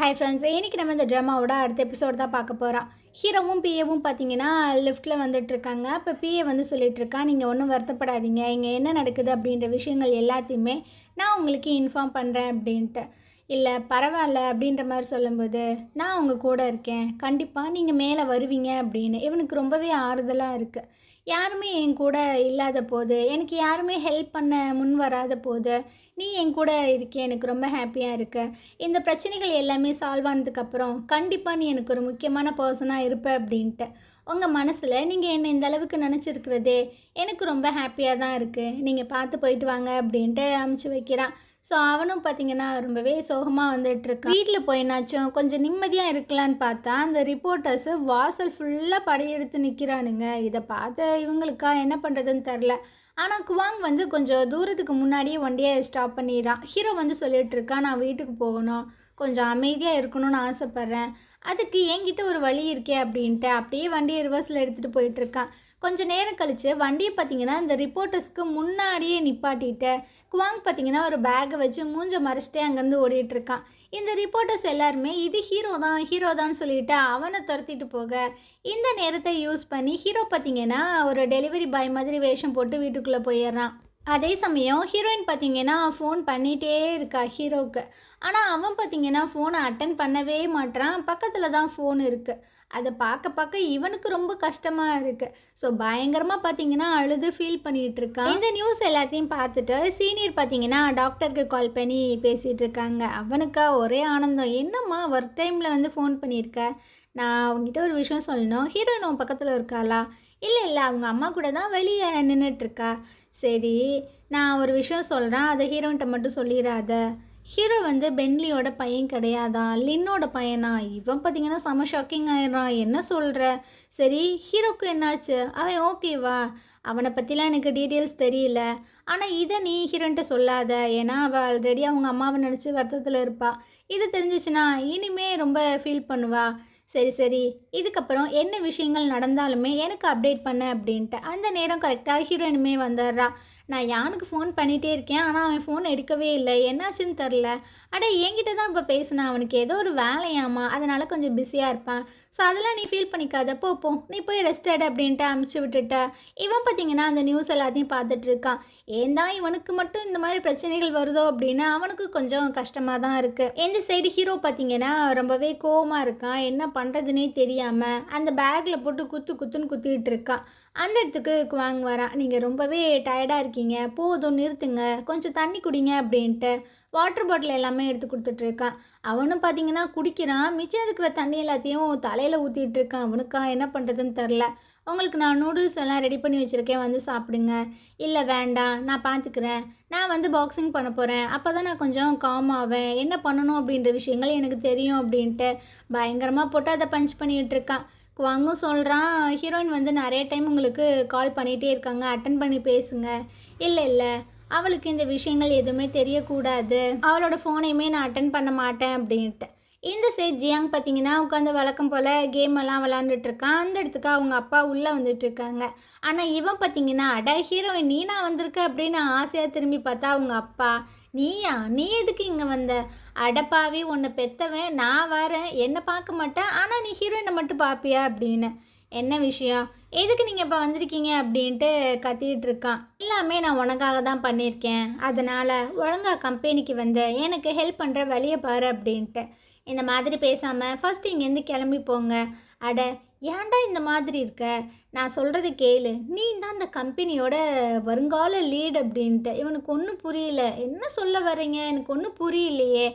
Hi friends, இன்றைக்கி நம்ம இந்த ட்ராமாவோட அடுத்த எபிசோட் தான் பார்க்க போகிறோம். ஹீரோவும் பிஏவும் பார்த்தீங்கன்னா லிஃப்ட்டில் வந்துட்டுருக்காங்க. இப்போ பிஏ வந்து சொல்லிகிட்ருக்கா, நீங்கள் ஒன்றும் வருத்தப்படாதீங்க, இங்கே என்ன நடக்குது அப்படின்ற விஷயங்கள் எல்லாத்தையுமே நான் உங்களுக்கு இன்ஃபார்ம் பண்ணுறேன் அப்படின்ட்டு. இல்லை பரவாயில்ல அப்படின்ற மாதிரி சொல்லும்போது, நான் உங்கள் கூட இருக்கேன், கண்டிப்பாக நீங்கள் மேலே வருவீங்க அப்படின்னு இவனுக்கு ரொம்பவே ஆறுதலாக இருக்குது. யாருமே என் கூட இல்லாத போது, எனக்கு யாருமே ஹெல்ப் பண்ண முன் வராத போது நீ என் கூட இருக்கே, எனக்கு ரொம்ப ஹாப்பியாக இருக்கு. இந்த பிரச்சனைகள் எல்லாமே சால்வ் ஆனதுக்கப்புறம் கண்டிப்பாக நீ எனக்கு ஒரு முக்கியமான பர்சனாக இருப்ப அப்படின்ட்டு உங்கள் மனசில் நீங்கள் என்னை இந்த அளவுக்கு நினச்சிருக்கிறதே எனக்கு ரொம்ப ஹாப்பியாக தான் இருக்குது. நீங்கள் பார்த்து போயிட்டு வாங்க அப்படின்ட்டு அமுச்சு வைக்கிறான். ஸோ அவனும் பார்த்திங்கன்னா ரொம்பவே சோகமாக வந்துட்டுருக்கான். வீட்டில் போயினாச்சும் கொஞ்சம் நிம்மதியாக இருக்கலான்னு பார்த்தா அந்த ரிப்போர்ட்டர்ஸு வாசல் ஃபுல்லாக படையெடுத்து நிற்கிறானுங்க. இதை பார்த்து இவங்களுக்கா என்ன பண்ணுறதுன்னு தெரில. ஆனால் குவாங் வந்து கொஞ்சம் தூரத்துக்கு முன்னாடியே வண்டியை ஸ்டாப் பண்ணிடுறான். ஹீரோ வந்து சொல்லிகிட்ருக்கான், நான் வீட்டுக்கு போகணும், கொஞ்சம் அமைதியாக இருக்கணும்னு ஆசைப்பட்றேன், அதுக்கு என்கிட்ட ஒரு வழி இருக்கே அப்படின்ட்டு அப்படியே வண்டியை ரிவர்ஸில் எடுத்துகிட்டு போயிட்டுருக்கான். கொஞ்சம் நேரம் கழித்து வண்டியை பார்த்திங்கன்னா இந்த ரிப்போர்ட்டர்ஸ்க்கு முன்னாடியே நிப்பாட்டிட்டு குவாங் பார்த்திங்கன்னா ஒரு பேக்கை வச்சு மூஞ்ச மறைச்சிட்டே அங்கேருந்து ஓடிட்டுருக்கான். இந்த ரிப்போர்ட்டர்ஸ் எல்லாருமே இது ஹீரோ தான் சொல்லிட்டு அவனை துரத்திட்டு போக இந்த நேரத்தை யூஸ் பண்ணி ஹீரோ பார்த்திங்கன்னா ஒரு டெலிவரி பாய் மாதிரி வேஷம் போட்டு வீட்டுக்குள்ளே போயிடுறான். அதே சமயம் ஹீரோயின் பார்த்திங்கன்னா ஃபோன் பண்ணிகிட்டே இருக்கா ஹீரோவுக்கு. ஆனால் அவன் பார்த்திங்கன்னா ஃபோனை அட்டன் பண்ணவே மாட்டான். பக்கத்தில் தான் ஃபோன் இருக்குது. அதை பார்க்க இவனுக்கு ரொம்ப கஷ்டமாக இருக்குது. ஸோ பயங்கரமாக பார்த்திங்கன்னா அழுது ஃபீல் பண்ணிகிட்டு இருக்கான். இந்த நியூஸ் எல்லாத்தையும் பார்த்துட்டு சீனியர் பார்த்திங்கன்னா டாக்டருக்கு கால் பண்ணி பேசிகிட்டு இருக்காங்க. அவனுக்கா ஒரே ஆனந்தம், என்னம்மா ஒர்க் டைமில் வந்து ஃபோன் பண்ணியிருக்க, நான் அவங்ககிட்ட ஒரு விஷயம் சொல்லணும். ஹீரோயின் உன் பக்கத்தில் இருக்காளா? இல்லை அவங்க அம்மா கூட தான் வெளியே நின்றுட்டுருக்கா. சரி, நான் ஒரு விஷயம் சொல்கிறேன், அதை ஹீரோயின்ட்ட மட்டும் சொல்லிடாத. ஹீரோ வந்து பென்லியோட பையன் கிடையாதான், லின்னோட பையனா. இவன் பார்த்திங்கன்னா செம ஷாக்கிங் ஆயிடுறான். என்ன சொல்கிற? சரி, ஹீரோக்கு என்னாச்சு? அவன் ஓகேவா? அவனை பற்றிலாம் எனக்கு டீட்டெயில்ஸ் தெரியல. ஆனால் இதை நீ ஹீரோயின்ட்ட சொல்லாத, ஏன்னா அவள் ஆல்ரெடி அவங்க அம்மாவை நினச்சி வருத்தத்தில் இருப்பாள். இது தெரிஞ்சிச்சுன்னா இனிமே ரொம்ப ஃபீல் பண்ணுவா. சரி, இதுக்கப்புறம் என்ன விஷயங்கள் நடந்தாலுமே எனக்கு அப்டேட் பண்ண அப்படின்ட்டு. அந்த நேரம் கரெக்டாக ஹீரோயினுமே வந்துடுறா. நான் யானுக்கு ஃபோன் பண்ணிகிட்டே இருக்கேன், ஆனால் அவன் ஃபோன் எடுக்கவே இல்லை, என்னாச்சுன்னு தெரில. என்கிட்ட தான் இப்போ பேசினான், அவனுக்கு ஏதோ ஒரு வேலையாமா, அதனால் கொஞ்சம் பிஸியாக இருப்பான். ஸோ அதெல்லாம் நீ ஃபீல் பண்ணிக்காத, போ நீ போய் ரெஸ்ட் எடு அப்படின்ட்டு அமுச்சு விட்டுட்ட. இவன் பார்த்திங்கன்னா அந்த நியூஸ் எல்லாத்தையும் பார்த்துட்ருக்கான். ஏன் தான் இவனுக்கு மட்டும் இந்த மாதிரி பிரச்சனைகள் வருதோ அப்படின்னு அவனுக்கு கொஞ்சம் கஷ்டமாக தான் இருக்குது. இந்த சைடு ஹீரோ பார்த்திங்கன்னா ரொம்பவே கோவமாக இருக்கான். என்ன பண்ணுறதுனே தெரியாமல் அந்த பேக்கில் போட்டு குத்துன்னு குத்திக்கிட்டு இருக்கான். அந்த இடத்துக்கு குவாங் வரான். நீங்கள் ரொம்பவே டயர்டாக இருக்கீங்க, போதும் நிறுத்துங்க, கொஞ்சம் தண்ணி குடிங்க அப்படின்ட்டு வாட்டர் பாட்டில் எல்லாமே எடுத்து கொடுத்துட்ருக்கான். அவனும் பார்த்திங்கன்னா குடிக்கிறான். மிச்சம் இருக்கிற தண்ணி எல்லாத்தையும் தலையில் ஊற்றிட்டுருக்கான். அவனுக்கா என்ன பண்ணுறதுன்னு தெரில. உங்களுக்கு நான் நூடுல்ஸ் எல்லாம் ரெடி பண்ணி வச்சுருக்கேன், வந்து சாப்பிடுங்க. இல்லை வேண்டாம், நான் பார்த்துக்கிறேன், நான் வந்து பாக்ஸிங் பண்ண போகிறேன், அப்போ தான் நான் கொஞ்சம் காம் ஆவேன், என்ன பண்ணணும் அப்படின்ற விஷயங்கள் எனக்கு தெரியும் அப்படின்ட்டு பயங்கரமாக போட்டு அதை பஞ்ச் பண்ணிகிட்ருக்கான். குவாங்கும் சொல்கிறான், ஹீரோயின் வந்து நிறைய டைம் உங்களுக்கு கால் பண்ணிகிட்டே இருக்காங்க, அட்டன் பண்ணி பேசுங்க. இல்லை அவளுக்கு இந்த விஷயங்கள் எதுவுமே தெரியக்கூடாது, அவளோட ஃபோனையுமே நான் அட்டன் பண்ண மாட்டேன் அப்படின்ட்டு. இந்த சைட் ஜியாங் பார்த்திங்கன்னா உட்காந்து வழக்கம் போல் கேம் எல்லாம் விளாண்டுட்ருக்கான். அந்த இடத்துக்கு அவங்க அப்பா உள்ளே வந்துட்டுருக்காங்க. ஆனால் இவன் பார்த்திங்கன்னா ஹீரோயின் நீனா வந்திருக்க அப்படின்னு ஆசையாக திரும்பி பார்த்தா அவங்க அப்பா, நீ எதுக்கு இங்கே வந்த? அடப்பாவி, உன்னை பெற்றவன் நான் வரேன், என்னை பார்க்க மாட்டேன், ஆனால் நீ ஹீரோயினை மட்டும் பார்ப்பியா அப்படின்னு. என்ன விஷயம், எதுக்கு நீங்கள் இப்போ வந்திருக்கீங்க அப்படின்ட்டு கத்திக்கிட்டு இருக்கான். எல்லாமே நான் உனக்காக தான் பண்ணியிருக்கேன், அதனால் ஒழுங்கா கம்பெனிக்கு வந்து எனக்கு ஹெல்ப் பண்ணுற வழியை பாரு அப்படின்ட்டு. இந்த மாதிரி பேசாமல் ஃபஸ்ட்டு இங்கேருந்து கிளம்பி போங்க. ஏன்டா இந்த மாதிரி இருக்க, நான் சொல்கிறது கேளு, நீ தான் இந்த கம்பெனியோட வருங்கால லீட் அப்படின்ட்டு. இவனுக்கு ஒன்றும் புரியல, என்ன சொல்ல வரீங்க, எனக்கு ஒன்றும் புரியலையே.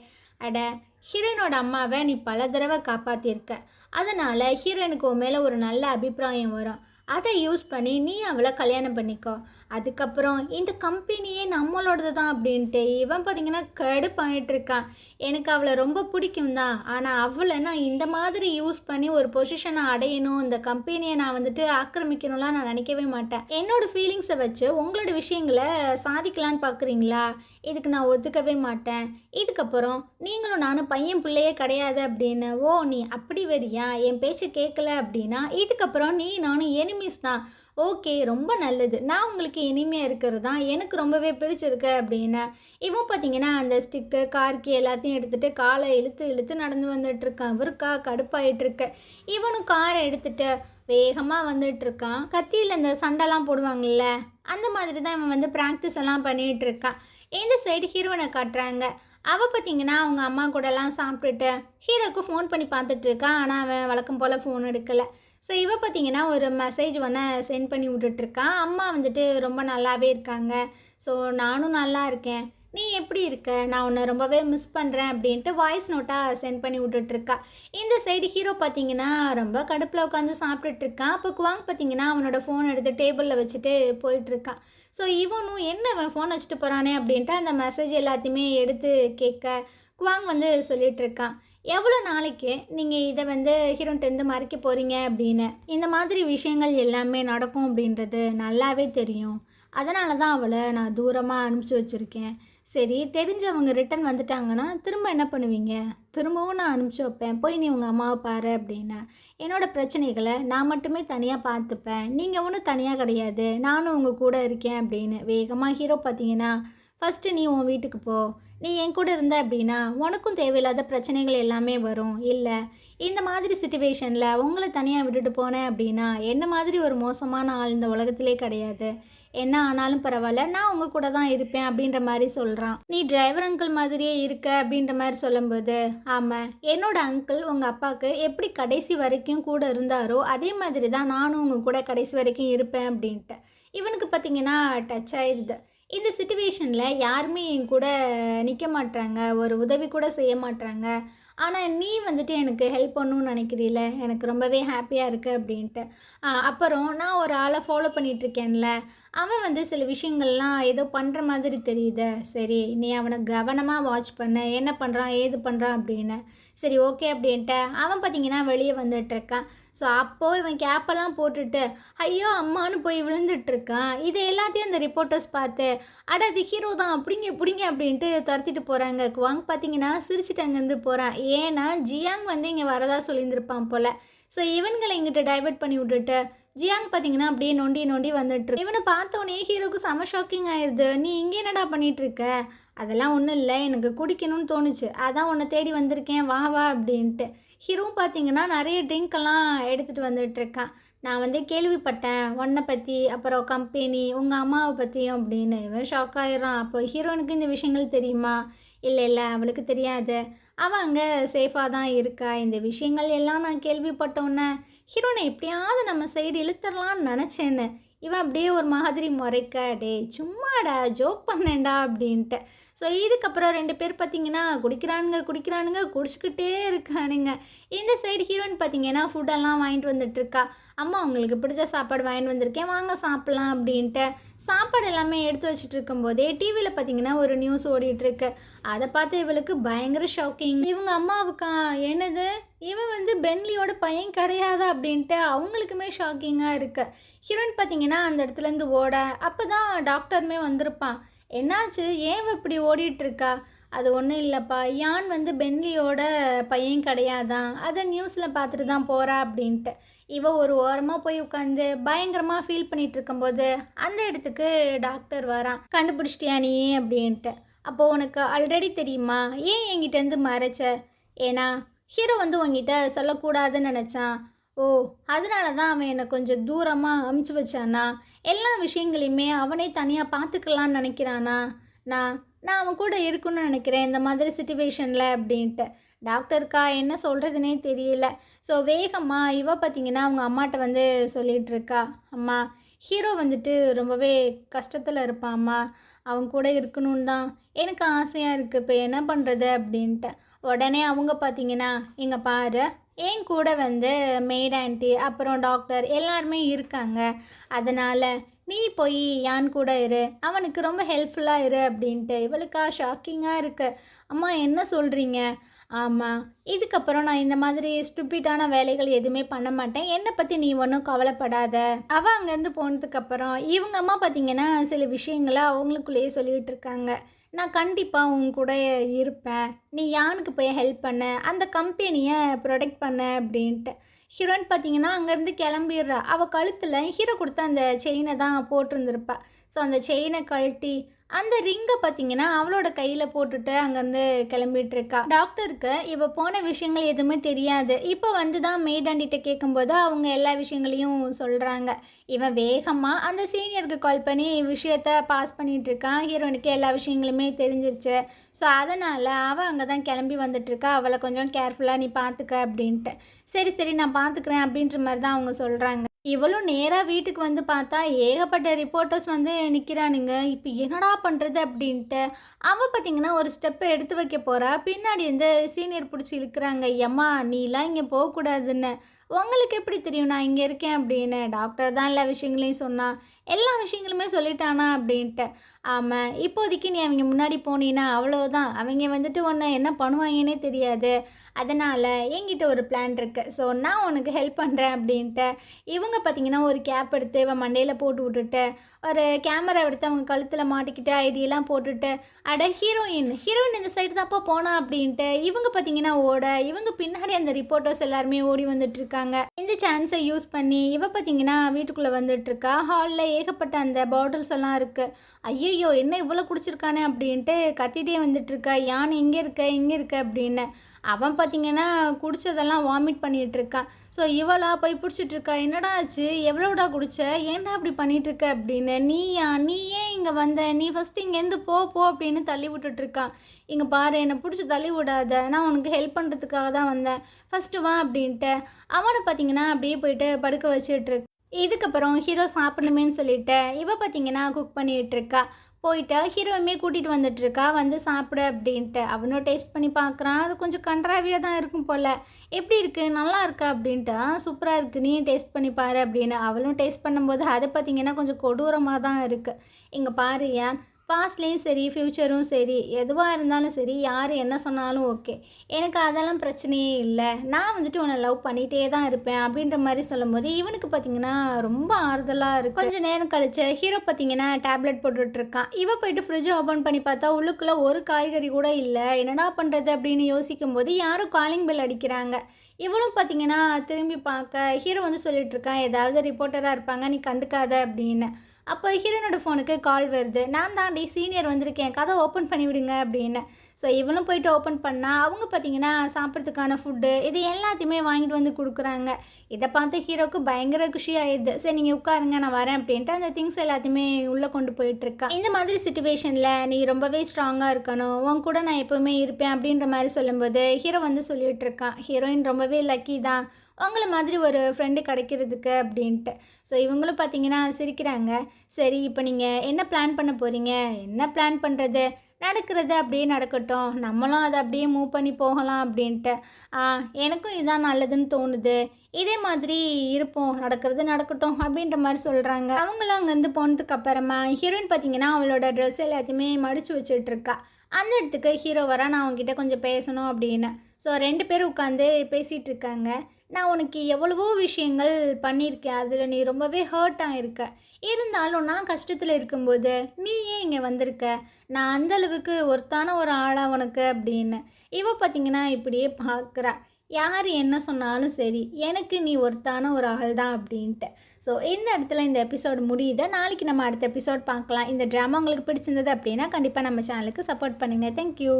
ஹீரோயினோட அம்மாவை நீ பல தடவை காப்பாற்றிருக்க, அதனால் ஹீரோயினுக்கு உன் மேலே ஒரு நல்ல அபிப்பிராயம் வரும். அதை யூஸ் பண்ணி நீ அவளை கல்யாணம் பண்ணிக்கோ. அதுக்கப்புறம் இந்த கம்பெனியே நம்மளோடது தான் அப்படின்ட்டு இவன் பார்த்திங்கன்னா கடுப்பாயிட்டுருக்கான். எனக்கு அவளை ரொம்ப பிடிக்கும் தான், ஆனால் அவளை நான் இந்த மாதிரி யூஸ் பண்ணி ஒரு பொசிஷனை அடையணும், இந்த கம்பெனியை நான் வந்துட்டு ஆக்கிரமிக்கணும்லாம் நான் நினைக்கவே மாட்டேன். என்னோடய ஃபீலிங்ஸை வச்சு உங்களோட விஷயங்களை சாதிக்கலான்னு பார்க்குறீங்களா? இதுக்கு நான் ஒத்துக்கவே மாட்டேன். இதுக்கப்புறம் நீங்களும் நானும் பையன் பிள்ளையே கிடையாது அப்படின்னு. ஓ, நீ அப்படி வரியா? என் பேச்சு கேட்கல அப்படின்னா இதுக்கப்புறம் நீ நானும் எனிமீஸ் தான். ஓகே, ரொம்ப நல்லது. நான் உங்களுக்கு இனிமையா இருக்கிறது தான் எனக்கு ரொம்பவே பிடிச்சிருக்கு அப்படின்னு. இவன் பார்த்தீங்கன்னா, அந்த ஸ்டிக்கு, கார் கீ எல்லாத்தையும் எடுத்துட்டு கால இழுத்து இழுத்து நடந்து வந்துட்டுருக்கான். இவருக்கா கடுப்பாயிட்டுருக்கு. இவனும் கார எடுத்துட்டு வேகமா வந்துட்டுருக்கான். கத்தியில இந்த சண்டைலாம் போடுவாங்கல்ல, அந்த மாதிரி தான் இவன் வந்து பிராக்டிஸ் எல்லாம் பண்ணிகிட்ருக்கான். இந்த சைடு ஹீரோயின காட்டுறாங்க. அவள் பார்த்தீங்கன்னா, அவங்க அம்மா கூடலாம் சாப்பிட்டுட்டு ஹீரோவுக்கு ஃபோன் பண்ணி பார்த்துட்ருக்கா. ஆனால் அவன் வழக்கம் போல் ஃபோன் எடுக்கலை. ஸோ இவ பார்த்தீங்கன்னா, ஒரு மெசேஜ் ஒன்று சென்ட் பண்ணி விட்டுட்ருக்கா. அம்மா வந்துட்டு ரொம்ப நல்லாவே இருக்காங்க. ஸோ நானும் நல்லா இருக்கேன். நீ எப்படி இருக்க? நான் உன்னை ரொம்பவே மிஸ் பண்ணுறேன் அப்படின்ட்டு வாய்ஸ் நோட்டாக சென்ட் பண்ணி விட்டுட்ருக்கா. இந்த சைடு ஹீரோ பார்த்தீங்கன்னா, ரொம்ப கடுப்பில் உட்காந்து சாப்பிட்டுட்ருக்கான். அப்போ குவாங் பார்த்தீங்கன்னா, அவனோட ஃபோன் எடுத்து டேபிளில் வச்சுட்டு போயிட்டுருக்கான். ஸோ இவனும் என்ன அவன் ஃபோன் வச்சுட்டு போகிறானே அப்படின்ட்டு அந்த மெசேஜ் எல்லாத்தையுமே எடுத்து கேட்க குவாங் வந்து சொல்லிகிட்ருக்கான். எவ்வளோ நாளைக்கு நீங்கள் இதை வந்து ஹீரோன்ட்டேருந்து மறைக்க போகிறீங்க அப்படின்னு. இந்த மாதிரி விஷயங்கள் எல்லாமே நடக்கும் அப்படின்றது நல்லாவே தெரியும். அதனால தான் அவளை நான் தூரமாக அனுப்பிச்சி வச்சுருக்கேன். சரி, தெரிஞ்சவங்க ரிட்டன் வந்துட்டாங்கன்னா திரும்ப என்ன பண்ணுவீங்க? திரும்பவும் நான் அனுப்பிச்சி வைப்பேன். போய் நீ உங்கள் அம்மாவை பாரு அப்படின்னா. என்னோடய பிரச்சனைகளை நான் மட்டுமே தனியாக பார்த்துப்பேன். நீங்கள் ஒன்றும் தனியாக கிடையாது. நானும் உங்கள் கூட இருக்கேன் அப்படின்னு வேகமாக ஹீரோ பார்த்தீங்கன்னா, ஃபஸ்ட்டு நீ உன் வீட்டுக்கு போ. நீ என் கூட இருந்த அப்படின்னா உனக்கும் தேவையில்லாத பிரச்சனைகள் எல்லாமே வரும். இல்லை, இந்த மாதிரி சிச்சுவேஷனில் உங்களை தனியாக விட்டுட்டு போனேன் அப்படின்னா என்ன மாதிரி ஒரு மோசமான ஆள் இந்த உலகத்திலே கிடையாது. என்ன ஆனாலும் பரவாயில்ல, நான் உங்கள் கூட தான் இருப்பேன் அப்படின்ற மாதிரி சொல்கிறான். நீ டிரைவர் அங்கிள் மாதிரியே இருக்க அப்படின்ற மாதிரி சொல்லும்போது, ஆமாம், என்னோட அங்கிள் உங்கள் அப்பாவுக்கு எப்படி கடைசி வரைக்கும் கூட இருந்தாரோ அதே மாதிரி தான் நானும் உங்கள் கூட கடைசி வரைக்கும் இருப்பேன் அப்படின்ட்டு. இவனுக்கு பார்த்தீங்கன்னா டச் ஆயிடுது. இந்த சிச்சுவேஷனில் யாருமே என் கூட நிற்க மாட்டாங்க, ஒரு உதவி கூட செய்ய மாட்டாங்க. ஆனால் நீ வந்துட்டு எனக்கு ஹெல்ப் பண்ணணும்னு நினைக்கிறீல, எனக்கு ரொம்பவே ஹாப்பியாக இருக்குது அப்படின்ட்டு. அப்புறம் நான் ஒரு ஆளை ஃபாலோ பண்ணிகிட்ருக்கேன்ல, அவன் வந்து சில விஷயங்கள்லாம் ஏதோ பண்ணுற மாதிரி தெரியுது. சரி, நீ அவனை கவனமாக வாட்ச் பண்ண, என்ன பண்ணுறான் ஏது பண்ணுறான் அப்படின்னு. சரி, ஓகே அப்படின்ட்டு அவன் பார்த்தீங்கன்னா வெளியே வந்துட்டுருக்கான். ஸோ அப்போது இவன் கேப்பெல்லாம் போட்டுட்டு ஐயோ அம்மானு போய் விழுந்துட்டுருக்கான். இது எல்லாத்தையும் அந்த ரிப்போர்ட்டர்ஸ் பார்த்து, அட அது ஹீரோ தான், பிடிங்க பிடிங்க அப்படின்ட்டு துரத்திட்டு போகிறாங்க. குவாங் பார்த்தீங்கன்னா சிரிச்சுட்டு அங்கேருந்து போகிறான். ஏன்னா ஜியாங் வந்து இங்கே வரதா சொல்லியிருந்திருப்பான் போல். ஸோ இவன்களை இங்கிட்ட டைவர்ட் பண்ணி விட்டுட்டு ஜியாங் பார்த்தீங்கன்னா அப்படியே நொண்டி நொண்டி வந்துட்டுருக்கு. இவனை பார்த்தோன்னே ஹீரோக்கு செம ஷாக்கிங் ஆயிடுது. நீ இங்கே என்னடா பண்ணிகிட்ருக்க? அதெல்லாம் ஒன்றும் இல்லை, எனக்கு குடிக்கணும்னு தோணுச்சு, அதான் உன்னை தேடி வந்திருக்கேன், வா வா அப்படின்ட்டு. ஹீரோவும் பார்த்தீங்கன்னா நிறைய ட்ரிங்க்கெல்லாம் எடுத்துகிட்டு வந்துட்டுருக்கான். நான் வந்து கேள்விப்பட்டேன் உன்னை பற்றி, அப்புறம் கம்பெனி, உங்கள் அம்மாவை பற்றியும் அப்படின்னு. இவன் ஷாக் ஆகிடுறான். அப்போ ஹீரோனுக்கு இந்த விஷயங்கள் தெரியுமா? இல்லை இல்லை, அவளுக்கு தெரியாது. அவள் அங்கே சேஃபாக தான் இருக்கா. இந்த விஷயங்கள் எல்லாம் நான் கேள்விப்பட்டோன்னே ஹீரோனை எப்படியாவது நம்ம சைடு இழுத்துடலான்னு நினச்சேன்னு இவன் அப்படியே ஒரு மாதிரி முறைக்க, டே சும்மாடா ஜோக் பண்ணேன்டா அப்படின்ட்டு. ஸோ இதுக்கப்புறம் 2 பேர் பார்த்தீங்கன்னா குடிக்கிறானுங்க குடிச்சிக்கிட்டே இருக்கானுங்க. இந்த சைடு ஹீரோயின் பார்த்தீங்கன்னா ஃபுட்டெல்லாம் வாங்கிட்டு வந்துட்டுருக்கா. அம்மா உங்களுக்கு பிடிச்ச சாப்பாடு வாங்கிட்டு வந்திருக்கேன், வாங்க சாப்பிட்லாம் அப்படின்ட்டு சாப்பாடு எல்லாமே எடுத்து வச்சுட்டு இருக்கும்போதே டிவியில் பார்த்தீங்கன்னா ஒரு நியூஸ் ஓடிட்டுருக்கு. அதை பார்த்து இவளுக்கு பயங்கர ஷாக்கிங். இவங்க அம்மாவுக்கா என்னது, இவன் வந்து பென்லியோட பையன் கிடையாதா அப்படின்ட்டு அவங்களுக்குமே ஷாக்கிங்காக இருக்குது. ஹீரோயின் பார்த்தீங்கன்னா அந்த இடத்துலேருந்து ஓட, அப்போ தான் டாக்டருமே வந்திருப்பான். என்னாச்சு, ஏன் இப்படி ஓடிட்டுருக்கா? அது ஒன்றும் இல்லைப்பா, யான் வந்து பென்லியோட பையன் கிடையாதான், அதை நியூஸில் பார்த்துட்டு தான் போகிறா அப்படின்ட்டு. இவ ஒரு ஓரமாக போய் உட்காந்து பயங்கரமாக ஃபீல் பண்ணிகிட்டு இருக்கும்போது அந்த இடத்துக்கு டாக்டர் வரான். கண்டுபிடிச்சிட்டியா நீ அப்படின்ட்டு. அப்போது உனக்கு ஆல்ரெடி தெரியுமா, ஏன் என்கிட்டேருந்து மறைச்ச? ஏன்னா ஹீரோ வந்து உங்ககிட்ட சொல்லக்கூடாதுன்னு நினச்சான். ஓ, அதனால தான் அவன் என்னை கொஞ்சம் தூரமாக அமுச்சு வச்சானா? எல்லா விஷயங்களையுமே அவனே தனியாக பார்த்துக்கலான்னு நினைக்கிறானா? நான் நான் அவன் கூட இருக்குன்னு நினைக்கிறேன் இந்த மாதிரி சிச்சுவேஷனில் அப்படின்ட்டு. டாக்டருக்கா என்ன சொல்கிறதுனே தெரியல. ஸோ வேகமாக இவ பார்த்திங்கன்னா அவங்க அம்மாட்ட வந்து சொல்லிகிட்ருக்கா, அம்மா ஹீரோ வந்துட்டு ரொம்பவே கஷ்டத்தில் இருப்பாம்மா, அவங்க கூட இருக்கணும்னு தான் எனக்கு ஆசையாக இருக்குது, இப்போ என்ன பண்ணுறது அப்படின்ட்டு. உடனே அவங்க பார்த்திங்கன்னா, இங்கே பாரு, என் கூட வந்து மெய்ட் ஆண்டி அப்புறம் டாக்டர் எல்லாருமே இருக்காங்க, அதனால் நீ போய் யான் கூட இரு, அவனுக்கு ரொம்ப ஹெல்ப்ஃபுல்லாக இரு அப்படின்ட்டு. இவளுக்கா ஷாக்கிங்காக இருக்குது. அம்மா என்ன சொல்கிறீங்க? ஆமாம், இதுக்கப்புறம் நான் இந்த மாதிரி ஸ்டூப்பிட்டான வேலைகள் எதுவுமே பண்ண மாட்டேன், என்னை பற்றி நீ ஒன்றும் கவலைப்படாத. அவள் அங்கேருந்து போனதுக்கப்புறம் இவங்க அம்மா பார்த்திங்கன்னா சில விஷயங்களை அவங்களுக்குள்ளேயே சொல்லிகிட்டு இருக்காங்க. நான் கண்டிப்பாக உன் கூட இருப்பேன். நீ யானுக்கு போய் ஹெல்ப் பண்ண, அந்த கம்பெனியை ப்ரொடெக்ட் பண்ண அப்படின்ட்டு. ஹீரோயின் பார்த்தீங்கன்னா அங்கேருந்து கிளம்பிடுறா. அவள் கழுத்தில் ஹீரோ கொடுத்த அந்த செயினை தான் போட்டிருந்துருப்பா. ஸோ அந்த செயினை கழட்டி அந்த ரிங்கை பார்த்தீங்கன்னா அவளோட கையில் போட்டுட்டு அங்கேருந்து கிளம்பிட்டுருக்கா. டாக்டருக்கு இவள் போன விஷயங்கள் எதுவுமே தெரியாது. இப்போ வந்து தான் மேடாண்டிகிட்ட கேட்கும்போது அவங்க எல்லா விஷயங்களையும் சொல்கிறாங்க. இவன் வேகமாக அந்த சீனியருக்கு கால் பண்ணி விஷயத்த பாஸ் பண்ணிகிட்ருக்கான். ஹீரோனுக்கு எல்லா விஷயங்களுமே தெரிஞ்சிருச்சு. ஸோ அதனால் அவள் அங்கே தான் கிளம்பி வந்துட்டுருக்கா. அவளை கொஞ்சம் கேர்ஃபுல்லாக நீ பார்த்துக்க அப்படின்ட்டு. சரி சரி நான் பார்த்துக்கிறேன் அப்படின்ற மாதிரி தான் அவங்க சொல்கிறாங்க. இவளும் நேராக வீட்டுக்கு வந்து பார்த்தா ஏகப்பட்ட ரிப்போர்ட்டர்ஸ் வந்து நிற்கிறானுங்க. இப்போ என்னடா பண்ணுறது அப்படின்ட்டு அவள் பார்த்திங்கன்னா ஒரு ஸ்டெப்பை எடுத்து வைக்க போகிறா. பின்னாடி வந்து சீனியர் பிடிச்சி இழுக்கிறாங்க. எம்மா நீலாம் இங்கே போகக்கூடாதுன்னு. உங்களுக்கு எப்படி தெரியும் நான் இங்கே இருக்கேன் அப்படின்னு? டாக்டர் தான் எல்லா விஷயங்களையும் சொன்னான். எல்லா விஷயங்களுமே சொல்லிட்டானா அப்படின்ட்டு. ஆமாம், இப்போதைக்கு நீ அவங்க முன்னாடி போனீன்னா அவ்வளோதான். அவங்க வந்துட்டு உன்னை என்ன பண்ணுவாங்கன்னே தெரியாது. அதனால் என்கிட்ட ஒரு பிளான் இருக்குது. ஸோ நான் உனக்கு ஹெல்ப் பண்ணுறேன் அப்படின்ட்டு இவங்க பார்த்திங்கன்னா ஒரு கேப் எடுத்து இவன் மண்டையில் போட்டு விட்டுட்டு ஒரு கேமரா எடுத்து அவங்க கழுத்தில் மாட்டிக்கிட்டு ஐடியெல்லாம் போட்டுட்டு அட ஹீரோயின் இந்த சைடு தான்ப்பா போனா அப்படின்ட்டு இவங்க பார்த்திங்கன்னா ஓட இவங்க பின்னாடி அந்த ரிப்போர்ட்டர்ஸ் எல்லாருமே ஓடி வந்துட்டுருக்காங்க. இந்த சான்ஸை யூஸ் பண்ணி இவ பார்த்திங்கன்னா வீட்டுக்குள்ளே வந்துட்டுருக்கா. ஹாலில் ஏகப்பட்ட அந்த பாட்டில்ஸ் எல்லாம் இருக்குது. ஐயோ என்ன இவ்வளோ குடிச்சிருக்கானே அப்படின்ட்டு கத்திட்டே வந்துட்டுருக்கா. யான் இங்கே இருக்க அப்படின்னு. அவன் பார்த்திங்கன்னா குடித்ததெல்லாம் வாமிட் பண்ணிகிட்ருக்கான். ஸோ இவளா போய் பிடிச்சிட்ருக்கா. என்னடா ஆச்சு, எவ்வளோடா குடிச்ச, ஏன்டா அப்படி பண்ணிகிட்ருக்க அப்படின்னு. நீ ஏன் இங்கே வந்த, நீ ஃபஸ்ட்டு இங்கேருந்து போ அப்படின்னு தள்ளி விட்டுட்ருக்கான். இங்கே பாரு என்னை பிடிச்சி தள்ளி விடாத, நான் உனக்கு ஹெல்ப் பண்ணுறதுக்காக தான் வந்தேன், ஃபஸ்ட்டு வா அப்படின்ட்டு அவனை பார்த்திங்கன்னா அப்படியே போயிட்டு படுக்க வச்சுட்ருக்கு. இதுக்கப்புறம் ஹீரோ சாப்பிடணுமேன்னு சொல்லிட்டு இவ பார்த்திங்கன்னா குக் பண்ணிகிட்ருக்கா. போயிட்டு ஹீரோவுமே கூட்டிகிட்டு வந்துட்டுருக்கா. வந்து சாப்பிடு அப்படின்ட்டு அவனும் டேஸ்ட் பண்ணி பார்க்குறான். அது கொஞ்சம் கன்றாவியாக தான் இருக்கும் போல். எப்படி இருக்குது, நல்லா இருக்கா அப்படின்ட்டு. சூப்பராக இருக்குது, நீ டேஸ்ட் பண்ணி பாரு அப்படின்னு. அவளும் டேஸ்ட் பண்ணும்போது அது பார்த்திங்கன்னா கொஞ்சம் கொடூரமாக தான் இருக்குது. இங்கே பாரு ஏன் பாஸ்ட்லேயும் சரி ஃப்யூச்சரும் சரி எதுவாக இருந்தாலும் சரி யார் என்ன சொன்னாலும் ஓகே, எனக்கு அதெல்லாம் பிரச்சனையே இல்லை, நான் வந்துட்டு உன்னை லவ் பண்ணிகிட்டே தான் இருப்பேன் அப்படின்ற மாதிரி சொல்லும்போது இவனுக்கு பார்த்திங்கன்னா ரொம்ப ஆறுதலாக இருக்குது. கொஞ்சம் நேரம் கழிச்சு ஹீரோ பார்த்திங்கன்னா டேப்லெட் போட்டுட்ருக்கான். இவ போயிட்டு ஃப்ரிட்ஜை ஓப்பன் பண்ணி பார்த்தா உள்ளுக்குள்ளே ஒரு காய்கறி கூட இல்லை. என்னடா பண்ணுறது அப்படின்னு யோசிக்கும் போது யாரும் காலிங் பெல் அடிக்கிறாங்க. இவளும் பார்த்திங்கன்னா திரும்பி பார்க்க ஹீரோ வந்து சொல்லிகிட்ருக்கான் ஏதாவது ரிப்போர்ட்டராக இருப்பாங்க நீ கண்டுக்காத அப்படின்னு. அப்போ ஹீரோனோட ஃபோனுக்கு கால் வருது. நான் தாண்டி சீனியர் வந்திருக்கேன், கதை ஓப்பன் பண்ணி விடுங்க அப்படின்னு. ஸோ இவளும் போயிட்டு ஓப்பன் பண்ணால் அவங்க பார்த்திங்கன்னா சாப்பிட்றதுக்கான ஃபுட்டு இது எல்லாத்தையுமே வாங்கிட்டு வந்து கொடுக்குறாங்க. இதை பார்த்து ஹீரோக்கு பயங்கர குஷி ஆயிடுது. சரி நீங்கள் உட்காருங்க நான் வரேன் அப்படின்ட்டு அந்த திங்ஸ் எல்லாத்தையுமே உள்ளே கொண்டு போயிட்டுருக்கா. இந்த மாதிரி சிச்சுவேஷனில் நீ ரொம்பவே ஸ்ட்ராங்காக இருக்கணும், உன் கூட நான் எப்போவுமே இருப்பேன் அப்படின்ற மாதிரி சொல்லும்போது ஹீரோ வந்து சொல்லிகிட்டு இருக்கான். ஹீரோயின் ரொம்பவே லக்கி தான் அவங்கள மாதிரி ஒரு ஃப்ரெண்டு கிடைக்கிறதுக்கு அப்படின்ட்டு. ஸோ இவங்களும் பார்த்திங்கன்னா சிரிக்கிறாங்க. சரி இப்போ நீங்கள் என்ன பிளான் பண்ண போகிறீங்க? என்ன பிளான் பண்ணுறது, நடக்கிறது அப்படியே நடக்கட்டும், நம்மளும் அதை அப்படியே மூவ் பண்ணி போகலாம் அப்படின்ட்டு. எனக்கும் இதான் நல்லதுன்னு தோணுது, இதே மாதிரி இருப்போம், நடக்கிறது நடக்கட்டும் அப்படின்ற மாதிரி சொல்கிறாங்க. அவங்களும் அங்கேருந்து போனதுக்கு அப்புறமா ஹீரோயின் பார்த்திங்கன்னா அவளோட ட்ரெஸ் எல்லாத்தையுமே மடித்து வச்சுட்ருக்கா. அந்த இடத்துக்கு ஹீரோ வர நான் அவங்ககிட்ட கொஞ்சம் பேசணும் அப்படின்னு. ஸோ 2 பேரும் உட்காந்து பேசிகிட்டு இருக்காங்க. நான் உனக்கு எவ்வளவோ விஷயங்கள் பண்ணியிருக்கேன், அதில் நீ ரொம்பவே ஹர்ட் ஆகிருக்க. இருந்தாலும் நான் கஷ்டத்தில் இருக்கும்போது நீ ஏன் இங்கே வந்திருக்க, நான் அந்தளவுக்கு ஒருத்தான ஒரு ஆளாக உனக்கு அப்படின்னு. இவ பார்த்திங்கன்னா இப்படியே பார்க்குறா. யார் என்ன சொன்னாலும் சரி எனக்கு நீ ஒருத்தான ஒரு ஆள் தான் அப்படின்ட்டு. ஸோ இந்த இடத்துல இந்த எபிசோடு முடியுது. நாளைக்கு நம்ம அடுத்த எபிசோட் பார்க்கலாம். இந்த ட்ராமா உங்களுக்கு பிடிச்சிருந்தது அப்படின்னா கண்டிப்பாக நம்ம சேனலுக்கு சப்போர்ட் பண்ணுங்கள். தேங்க்யூ.